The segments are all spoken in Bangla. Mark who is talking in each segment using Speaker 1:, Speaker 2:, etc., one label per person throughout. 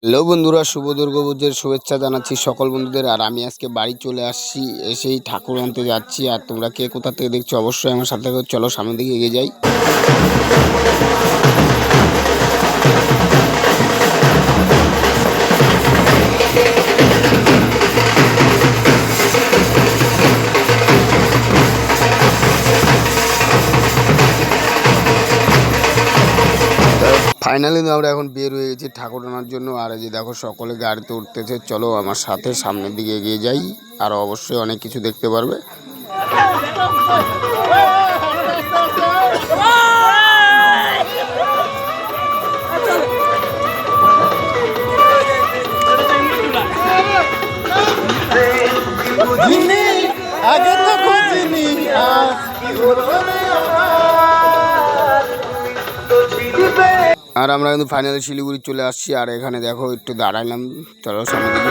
Speaker 1: হ্যালো বন্ধুরা, শুভ দুর্গাপুজোর শুভেচ্ছা জানাচ্ছি সকল বন্ধুদের। আর আমি আজকে বাড়ি চলে আসছি, এসেই ঠাকুর আনতে যাচ্ছি। আর তোমরা কে কোথা থেকে দেখছো অবশ্যই আমার সাথে চলো সামনের দিকে এগিয়ে যাই। ফাইনালি আমরা এখন বের হয়ে গেছি ঠাকুর আনার জন্য। আর এই যে দেখো সকলে গাড়িতে উঠতেছে, চলো আমার সাথে সামনের দিকে এগিয়ে যাই। আর অবশ্যই অনেক কিছু দেখতে পারবে।
Speaker 2: আগে তো খুঁজিনি
Speaker 1: আর আমরা কিন্তু ফাইনালি শিলিগুড়ি চলে আসছি। আর এখানে দেখো একটু দাঁড়াইলাম, চলো সামনের দিকে।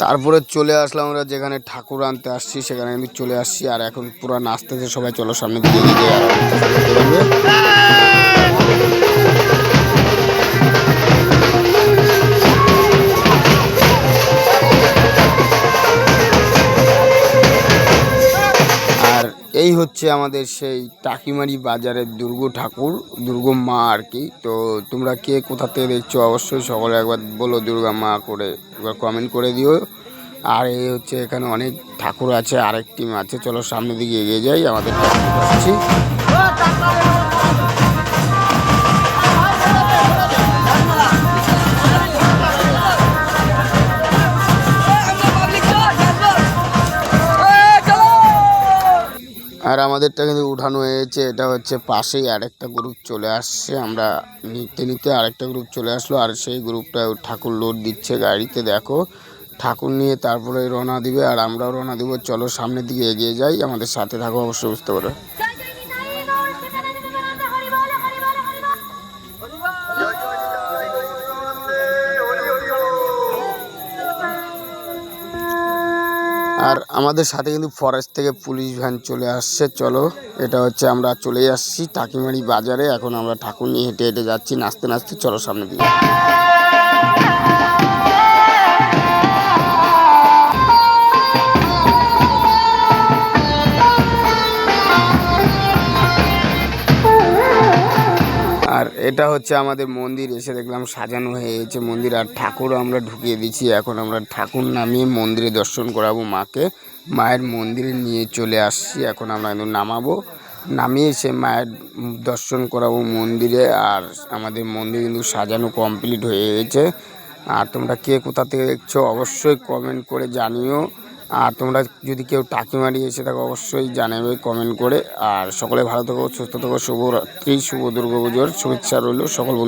Speaker 1: তারপরে চলে আসলাম আমরা যেখানে ঠাকুর আনতে আসছি, সেখানে আমি চলে আসছি। আর এখন পুরো নাচতেছে সবাই, চলো সামনের দিকে এগিয়ে যাই। আর এই হচ্ছে আমাদের সেই টাকিমারি বাজারের ঠাকুর, দুর্গা মা আর কি। তো তোমরা কে কোথা থেকে দেখছো অবশ্যই সকলে একবার বলো দুর্গা মা করে, একবার কমেন্ট করে দিও। আর এই হচ্ছে এখানে অনেক ঠাকুর আছে, আরেক টিম আছে, চলো সামনের দিকে এগিয়ে যাই। আমাদের আসছি। আর আমাদেরটা কিন্তু উঠানো হয়েছে, এটা হচ্ছে পাশেই আরেকটা গ্রুপ চলে আসছে। আমরা নিতে নিতে আরেকটা গ্রুপ চলে আসলো, আর সেই গ্রুপটা ঠাকুর লোড দিচ্ছে গাড়িতে। দেখো ঠাকুর নিয়ে তারপরে রওনা দিবে, আর আমরাও রওনা দিব। চলো সামনের দিকে এগিয়ে যাই, আমাদের সাথে থাকো অবশ্যই, বুঝতে পারো। আর আমাদের সাথে কিন্তু ফরেস্ট থেকে পুলিশ ভ্যান চলে আসছে। চলো, এটা হচ্ছে আমরা চলে আসছি টাকিমারি বাজারে। এখন আমরা ঠাকুর নিয়ে হেঁটে হেঁটে যাচ্ছি, নাচতে নাচতে। চলো সামনে দিকে। আর এটা হচ্ছে আমাদের মন্দির, এসে দেখলাম সাজানো হয়ে গেছে মন্দির। আর ঠাকুরও আমরা ঢুকিয়ে দিচ্ছি। এখন আমরা ঠাকুর নামিয়ে মন্দিরে দর্শন করাবো মাকে। মায়ের মন্দিরে নিয়ে চলে আসছি, এখন আমরা কিন্তু নামাবো, নামিয়ে সে মায়ের দর্শন করাবো মন্দিরে। আর আমাদের মন্দির কিন্তু সাজানো কমপ্লিট হয়ে গেছে। আর তোমরা কে কোথা থেকে দেখছো অবশ্যই কমেন্ট করে জানিও। আর তোমরা যদি কেউ টাকিমারি এসে থাকো অবশ্যই জানাবে কমেন্ট করে। আর সকলে ভালো থেকো, সুস্থ থেকো, শুভরাত্রি, শুভ দুর্গাপুজোর শুভেচ্ছা রইল সকল বন্ধু।